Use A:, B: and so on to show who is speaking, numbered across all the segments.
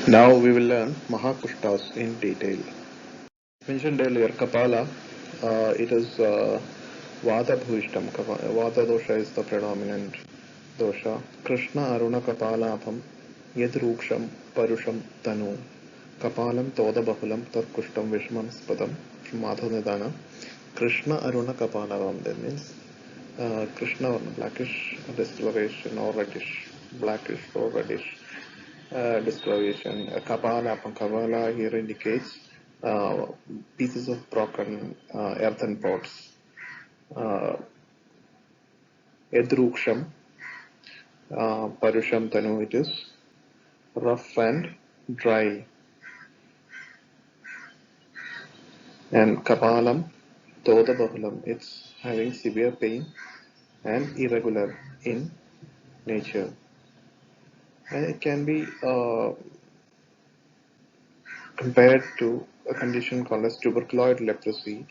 A: Now we will learn Maha Kushtas in detail. Mentioned earlier, Kapala, it is VATA bhuvishtam. VATA dosha is the predominant dosha. Krishna Aruna Kapalapam Yadruksham Parusham Tanu Kapalam Toda Bahulam Tarkushtam Vishmam Spadam from Madhunidana. Krishna Aruna Kapalapam, that means Krishna or blackish discoloration or reddish, blackish or reddish discoloration. Kapala here indicates pieces of broken earthen pots. Edruksham, Parusham Tanu, it is rough and dry. And Kapalam, Toda Bahulam, it's having severe pain and irregular in nature. And it can be compared to a condition called as tuberculoid leprosy,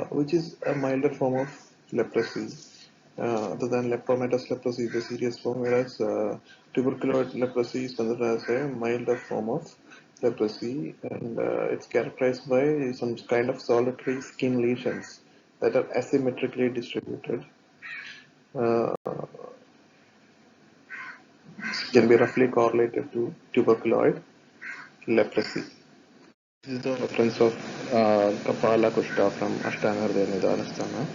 A: which is a milder form of leprosy. Other than lepromatosus leprosy is the serious form, whereas tuberculoid leprosy is considered as a milder form of leprosy, and it's characterized by some kind of solitary skin lesions that are asymmetrically distributed. Can be roughly correlated to tuberculoid leprosy. This is the reference of Kapala Kushta from Ashtanar Nidanasthana.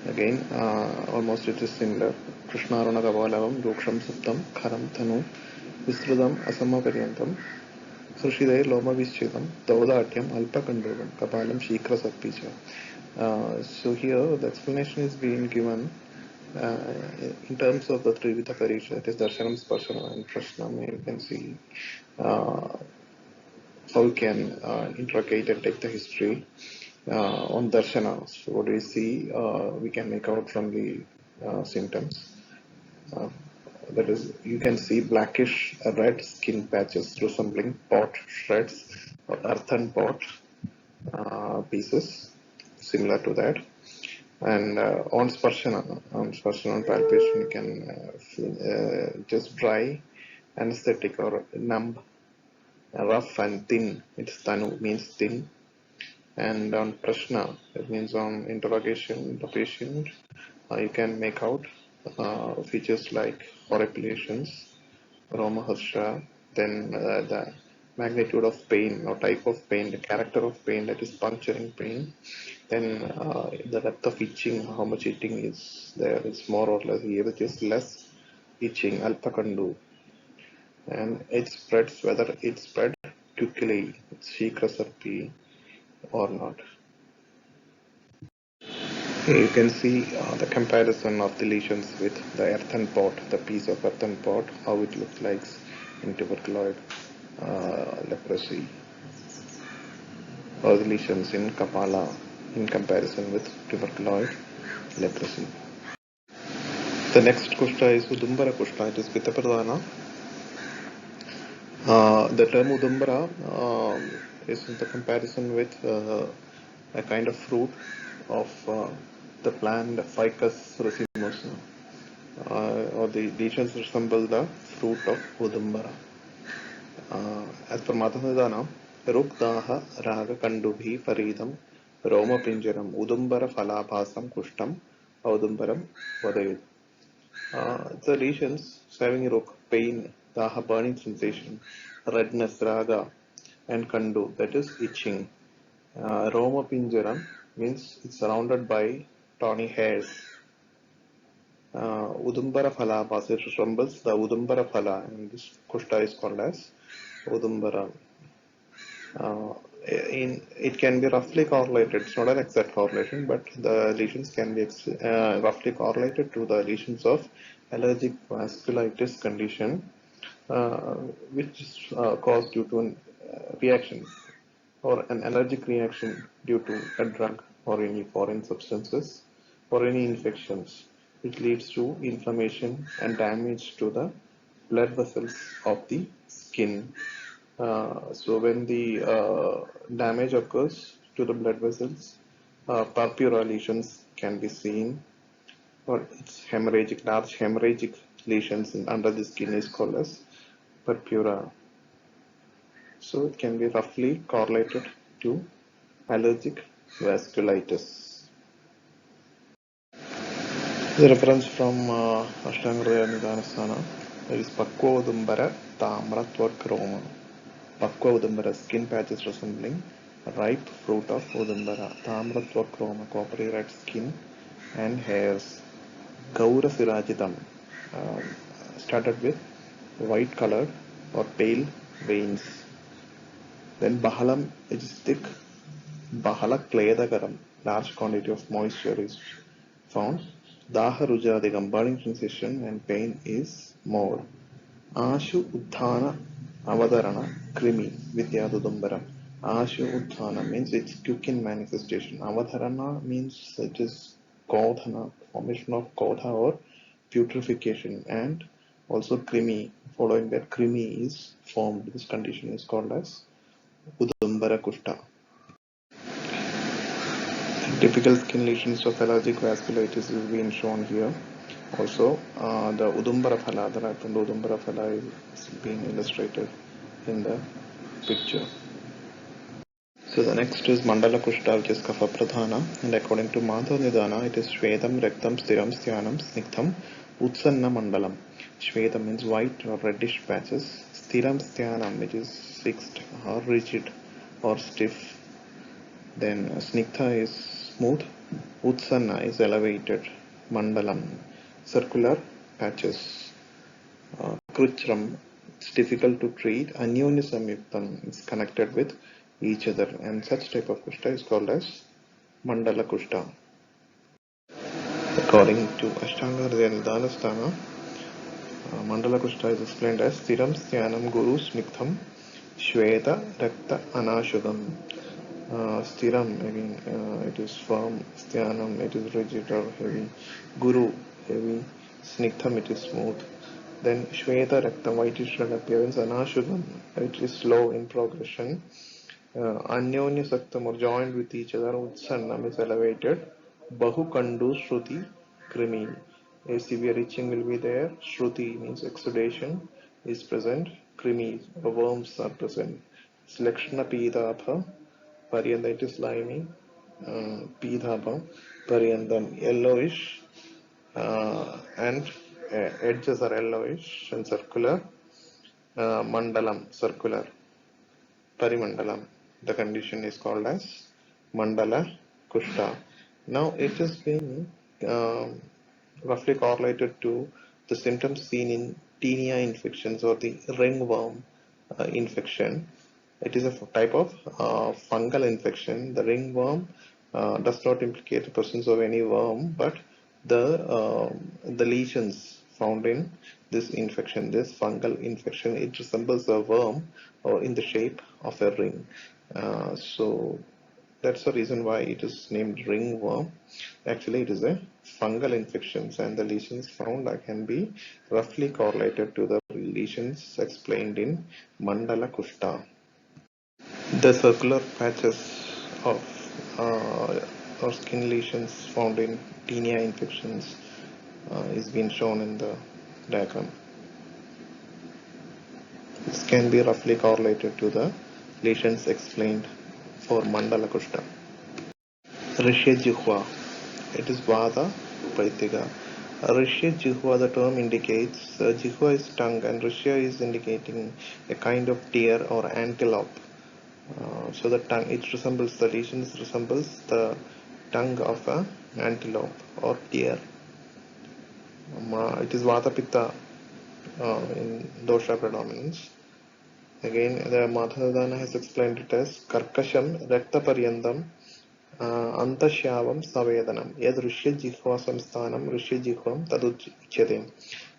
A: Again, almost it is similar. Krishnaruna Kapalavam Ruksham Suptam Kharam Thanu Visrudam Asama Paryantam Sushidai Loma Vischidam Daudatyam Alpa Kandogam Kapalam Shikra Sakpicha. So here the explanation is being given in terms of the Trivita Parisha, that is Darshanam, Sparshanam and Prashnam. You can see how we can interrogate and take the history on darshana. So what do we see? We can make out from the symptoms. That is, you can see blackish red skin patches resembling pot shreds or earthen pot pieces, similar to that. And on sparshana and palpation, you can feel just dry, anesthetic or numb, rough and thin. It's tanu means thin. And on prashna, that means on interrogation the patient, you can make out features like horripilations, romaharsha, then the magnitude of pain or type of pain, the character of pain, that is puncturing pain, then the depth of itching, how much itching is there, it's more or less here, which is less itching, alpakandu, and it spreads, whether it spread quickly, it's shikrasarpi or not. Here you can see the comparison of the lesions with the earthen pot, the piece of earthen pot, how it looks like in tuberculoid leprosy, or the lesions in Kapala in comparison with tuberculoid leprosy. The next Kushta is Udumbara Kushta, it is Pitha Pradhana. The term Udumbara is in the comparison with a kind of fruit of the plant Ficus racemosa, or the lesions resemble the fruit of Udumbara. As per Madhunidana, Rukdaha Raga Kandubhi Paridam Roma Pinjaram Udumbara Falabhasam Kushtam Udumbaram Vadayud. The lesions having ruk, pain, daha, burning sensation, redness, raga, and kandu, that is itching. Roma Pinjaram means it's surrounded by tawny hairs. Udumbara Phala, it resembles the Udumbara Phala, and this Kushta is called as Udumbara. It can be roughly correlated, it's not an exact correlation, but the lesions can be roughly correlated to the lesions of allergic vasculitis condition, which is caused due to an reaction or an allergic reaction due to a drug or any foreign substances or any infections, which leads to inflammation and damage to the blood vessels of the skin. So when the damage occurs to the blood vessels, purpura lesions can be seen, or it's hemorrhagic, large hemorrhagic lesions under the skin is called as purpura. So it can be roughly correlated to allergic vasculitis. The reference from A.H.NI Tinea is Pakwa Udumbara Tamratvakroma. Pakwa Udumbara, skin patches resembling ripe fruit of Udumbara. Tamratvakroma, coppery red skin and hairs. Gaura Sirajitam, started with white colored or pale veins. Then Bahalam, which is thick. Bahala Kledagaram, large quantity of moisture is found. Daha Rujadikam, burning sensation and pain is more. Ashu Uddhana Avadarana Krimi Vidyadudumbaram. Ashu Uddhana means it's quick in manifestation. Avadharana means it is Kodhana, formation of Kodha or putrefaction, and also Krimi, following that Krimi is formed. This condition is called as Udumbara Kushta. Typical skin lesions of allergic vasculitis is being shown here. Also, the Udumbara phala, the ripened Udumbara phala is being illustrated in the picture. So the next is Mandala Kushta, which is kapha pradhana, and according to Maha Nidana, it is Shvedam, Rektam, Stiram, Styanam, Snigtham, Utsanna Mandalam. Shvedam means white or reddish patches. Stiram, Styanam, which is fixed or rigid or stiff. Then Snigtha is smooth. Utsanna is elevated. Mandalam, circular patches. Kruchram, it's difficult to treat. Anyonya samyuktam is connected with each other, and such type of kushta is called as Mandala Kushta. According to Ashtanga Hridaya Mandala Kushta is explained as Stiram Styanam Guru Snigtham Shweta Rakta Anashudam. Stiram, again, it is firm. Styanam, it is rigid or heavy. Guru, heavy. Snigtham, it is smooth. Then Shweta Rakta, whitish red appearance. Anashudam, it is slow in progression. Anyonya Saktam, or joined with each other. Utsannam is elevated. Bahu Kandu Shruti Krimi. A severe itching will be there. Shruti means exudation is present. Krimi, worms are present. Selekshana Pidapha. Paryanda, it is slimy. Pidhapa. Paryandam, yellowish. And edges are yellowish and circular. Mandalam, circular. Parimandalam. The condition is called as Mandala Kushta. Now it is being roughly correlated to the symptoms seen in tinea infections or the ringworm infection. It is a type of fungal infection. The ringworm does not implicate the presence of any worm, but the lesions found in this infection, this fungal infection, it resembles a worm or in the shape of a ring. So that's the reason why it is named ringworm. Actually, it is a fungal infection, and the lesions found can be roughly correlated to the lesions explained in Mandala Kushta. The circular patches of or skin lesions found in tinea infections is being shown in the diagram. This can be roughly correlated to the lesions explained for Mandala Kushta. Rishya jihva, it is VATA Praitiga. Rishya jihva, the term indicates jihva is tongue and Rishya is indicating a kind of deer or antelope. So the tongue, it resembles, the lesions resembles the tongue of an antelope or deer. It is Vata Pitta in dosha predominance. Again, the Madhavadana has explained it as Karkasham Rakta Paryandam Antasyavam Savedanam Yad Rishya Jihva Samsthanam Rishya Jihvam Taduchyate.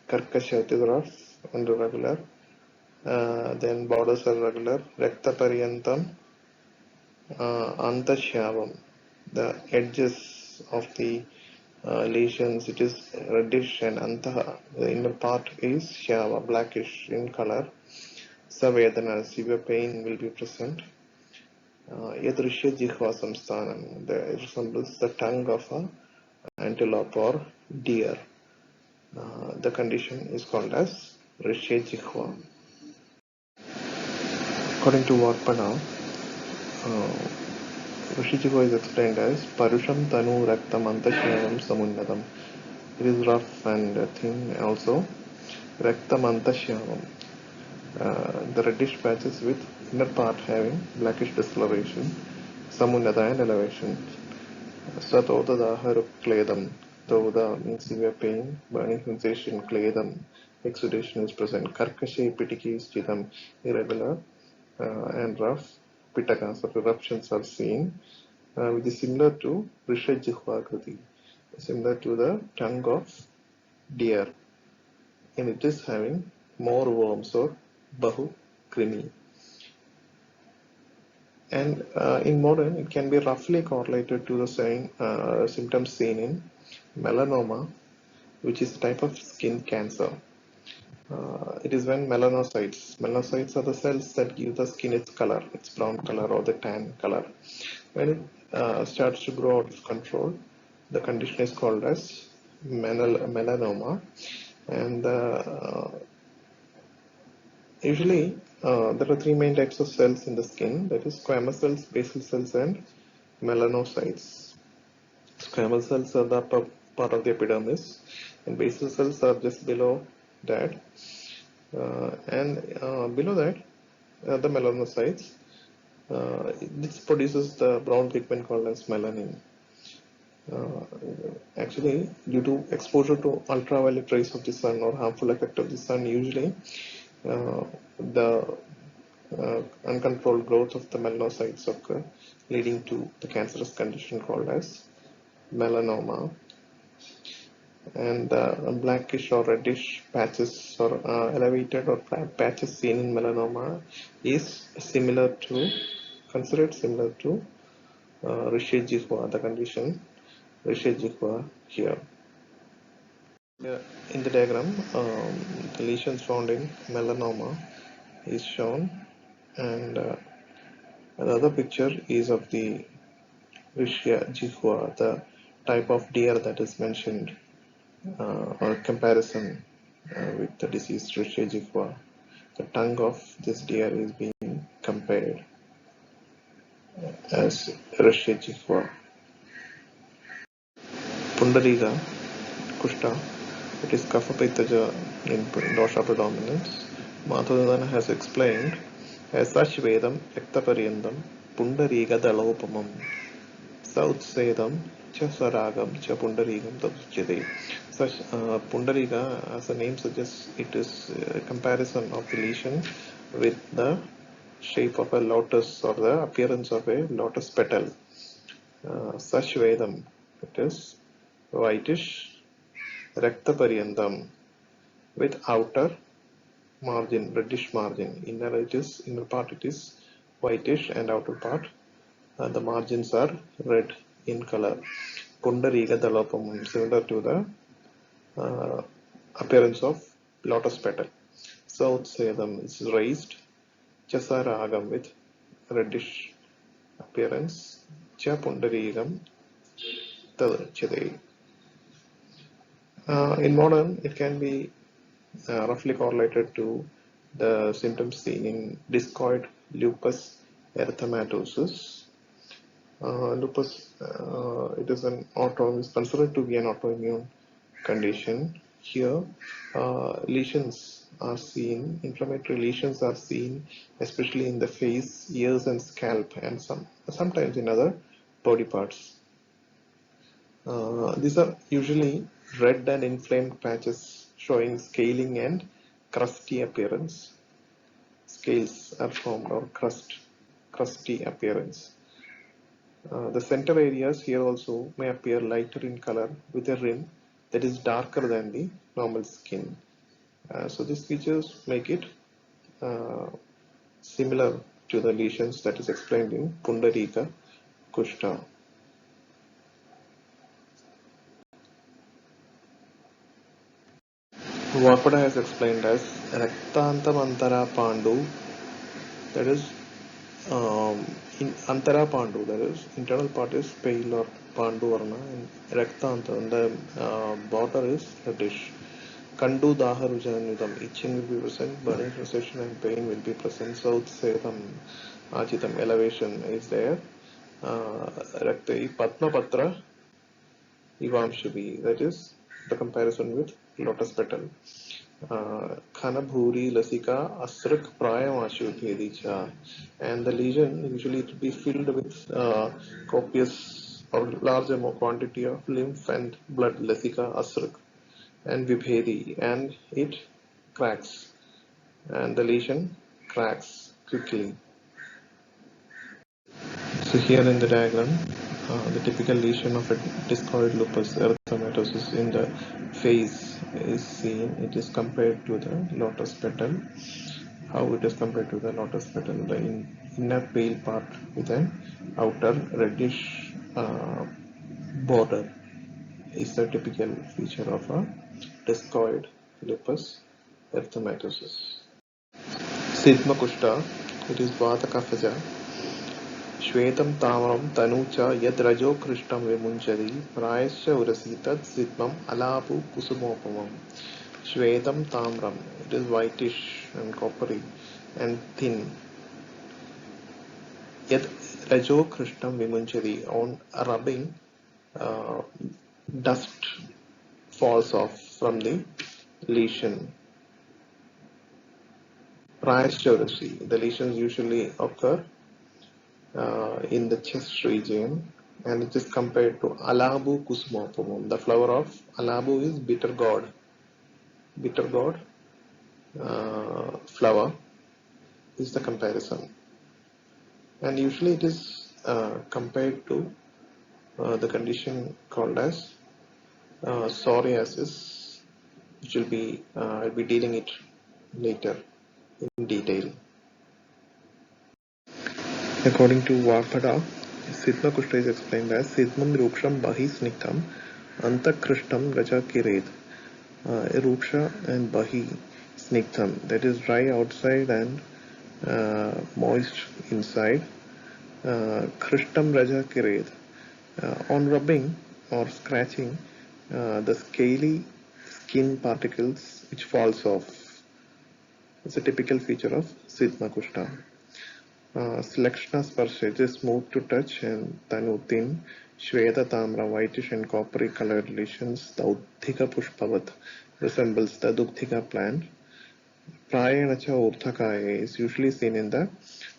A: Karkasha, it is rough and irregular. Then borders are regular. Rakta Paryantam Antasyavam, the edges of the lesions, it is reddish, and Antaha, the inner part is Shyava, blackish in color. Savedana, severe pain will be present. Yadrishya Jihva Samsthanam, it resembles the tongue of an antelope or deer. The condition is called as Rishya Jihva. According to Varpada, Rishya is explained as Parusham Tanu Raktam Antashyanam Samunnatam. It is rough and thin also. Raktam Antashyanam. The reddish patches with inner part having blackish discoloration, Samunnata and elevation. Satoda Daharu Kledam. Toda means severe pain, burning sensation, Kledam. Exudation is present. Karkashe Pitiki is Chidam, irregular and rough. Pitakas of eruptions are seen, which is similar to Rishya jihva kriti, similar to the tongue of deer, and it is having more worms or bahu krimi. And in modern, it can be roughly correlated to the same symptoms seen in melanoma, which is a type of skin cancer. It is when melanocytes are the cells that give the skin its color, its brown color or the tan color. When it starts to grow out of control, the condition is called as melanoma. And usually there are three main types of cells in the skin, that is squamous cells, basal cells and melanocytes. Squamous cells are the upper part of the epidermis and basal cells are just below that, and below that the melanocytes. This produces the brown pigment called as melanin. Actually, due to exposure to ultraviolet rays of the sun or harmful effect of the sun, usually the uncontrolled growth of the melanocytes occur, leading to the cancerous condition called as melanoma. And blackish or reddish patches or elevated or patches seen in melanoma is considered similar to Rishya jihva, the condition Rishya jihva here. In the diagram, the lesions found in melanoma is shown, and another picture is of the Rishya jihva, the type of deer that is mentioned, or comparison with the disease Rishya jihva. The tongue of this deer is being compared as Rishya jihva. Pundareeka, Kushta, it is kapha pitha in dosha predominance. Maha has explained as such Vedam Ektaparyandam Pundareeka dalopamam Sautsedam cha saragam cha pundareekam taduchyate. Such Pundareeka, as the name suggests, it is a comparison of the lesion with the shape of a lotus or the appearance of a lotus petal. Such Vedam, it is whitish Raktaparyandam with outer margin, reddish margin. Inner part it is whitish and outer part the margins are red in color. Pundareeka dalopamam, similar to the appearance of lotus petal. Sautsedam is raised. Chasaragam with reddish appearance. Cha pundareekam tadachyate. In modern, it can be roughly correlated to the symptoms seen in discoid, lupus, erythamatosus. Lupus, it is considered to be an autoimmune condition. Here, lesions are seen, inflammatory lesions are seen, especially in the face, ears, and scalp, and sometimes in other body parts. These are usually red and inflamed patches showing scaling and crusty appearance. Scales are formed or crusty appearance. The center areas here also may appear lighter in color with a rim that is darker than the normal skin. So these features make it similar to the lesions that is explained in Pundareeka Kushta. Varpada has explained as Raktantamantara Pandu, that is in Antara Pandu, that is internal part is pale or Pandu Varna, and Raktanta, and the border is reddish. Kandu daharujanudam, itching will be present, burning sensation and pain will be present. South Sedam Achitam, elevation is there. Raktai Patma Patra Ivamshubi, that is the comparison with lotus petal. Khana Bhuri Lasika Asrak Prayamashu Bhedicha, and the lesion usually it will be filled with copious or larger more quantity of lymph and blood, Lasika Asrak and Vibhedi, and it cracks, and the lesion cracks quickly. So here in the diagram, the typical lesion of a discoid lupus erythamatosus in the face is seen. It is compared to the lotus petal. How it is compared to the lotus petal? The inner pale part with an outer reddish border is the typical feature of a discoid lupus erythematosus. Sidhma Kushta, it is VATA kapha. श्वेतं ताम्रं तनु च यद्रजो कृष्णं विमुञ्चति प्रायश्च उरसि तत् सिद्मम् अलापु कुसुमोपमम्. Shvetam tamram, it is whitish and coppery and thin. Yet rajo krishnam vimunchari, on rubbing, dust falls off from the lesion. Prayaschaurasi, the lesions usually occur in the chest region, and it is compared to Alabu Kusumopamum. The flower of Alabu is bitter gourd. Bitter gourd flower is the comparison, and usually it is compared to the condition called as psoriasis, which I'll be dealing it later in detail. According to VATA, Sidhma Kushta is explained as Sidhmam Ruksham Bahi Sniktam Antakrishtam Raja Kired. Ruksha and Bahi Sniktam, that is dry outside and moist inside. Krishtam Raja Kired. On rubbing or scratching, the scaly skin particles which falls off. It's a typical feature of Sidhma Kushta. Selekshna Sparsha, it is smooth to touch, and Tanu thin, Shveta Tamra, whitish and coppery colored lesions. Daudhika Pushpavat resembles the Dugdhika plant. Prayanacha Urthakaya is usually seen in the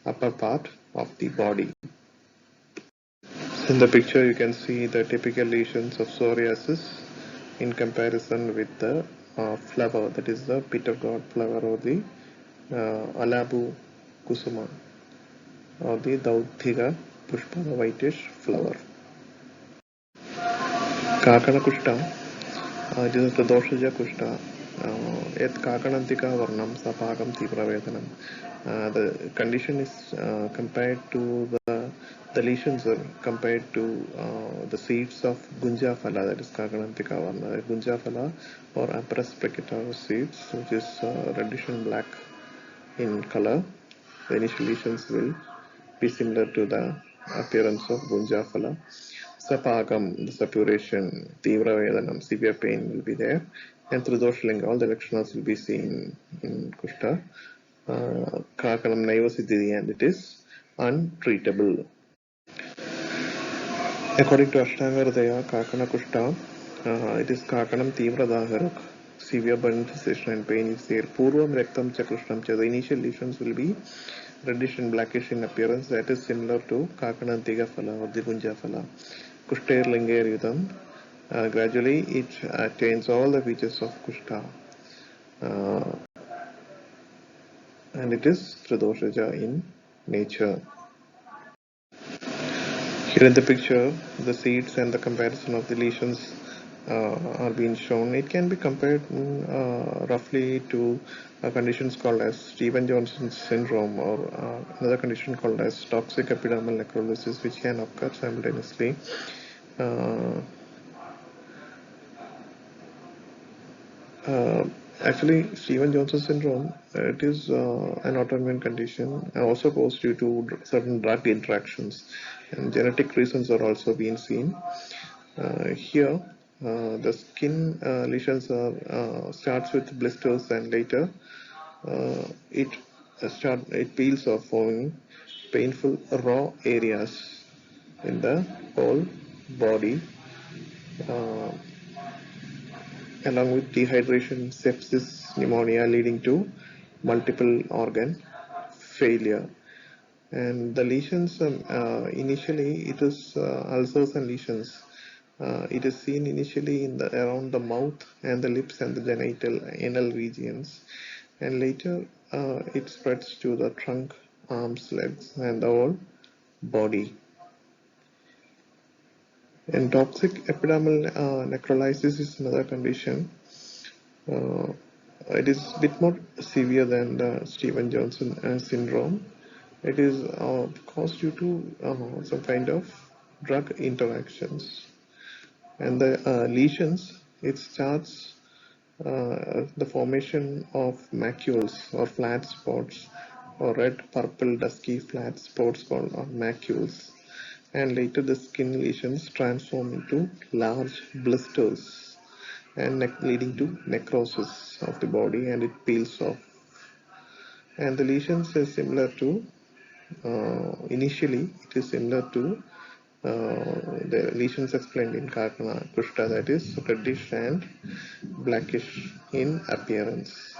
A: upper part of the body. In the picture, you can see the typical lesions of psoriasis in comparison with the flower, that is the bitter gourd flower or the Alabu Kusuma or the Daudhika Pushpa, the whitish flower. Kakana Kushta, it is the Doshaja Kushta. Yet Kakanantika Varnam Sapagam Tipravedanam. The condition is compared to the lesions are compared to the seeds of Gunja Phala, that is Kakanantika Varna. Gunja Phala or Apras precata seeds, which is reddish and black in color. The initial lesions will be similar to the appearance of Gunja Phala. Sapagam, the suppuration, Tivra Vedanam, severe pain will be there, and through Doshalinga, all the Lakshanas will be seen in Kushta. Kakanam Naiva Siddhi, and it is untreatable. According to Ashtanga Hridaya, Kakana Kushta, it is Kakanam Tivra Daharak, severe burning sensation and pain is there. Purvam Rektam Chakrishnam Cha, the initial lesions will be reddish and blackish in appearance, that is similar to Kakanantiga Phala or the Gunja Phala. Kushtair Linger Yudam, gradually it attains all the features of Kushta, and it is Tridoshaja in nature. Here in the picture, the seeds and the comparison of the lesions are being shown. It can be compared roughly to conditions called as Stevens-Johnson syndrome, or another condition called as toxic epidermal necrolysis, which can occur simultaneously. Actually, Stevens-Johnson syndrome, it is an autoimmune condition and also caused due to certain drug interactions, and genetic reasons are also being seen. Here, The skin lesions are starts with blisters and later it it peels off, forming painful raw areas in the whole body, uh, along with dehydration, sepsis, pneumonia, leading to multiple organ failure. And the lesions, initially, it is ulcers and lesions. It is seen initially in the around the mouth and the lips and the genital anal regions, and later it spreads to the trunk, arms, legs, and the whole body. And toxic epidermal necrolysis is another condition. Uh, it is a bit more severe than the Stevens-Johnson syndrome. It is caused due to some kind of drug interactions. And the lesions, it starts the formation of macules or flat spots, or red, purple, dusky flat spots called macules. And later the skin lesions transform into large blisters and leading to necrosis of the body, and it peels off. And the lesions is similar to, initially it is similar to the lesions explained in Kushta, that is reddish and blackish in appearance.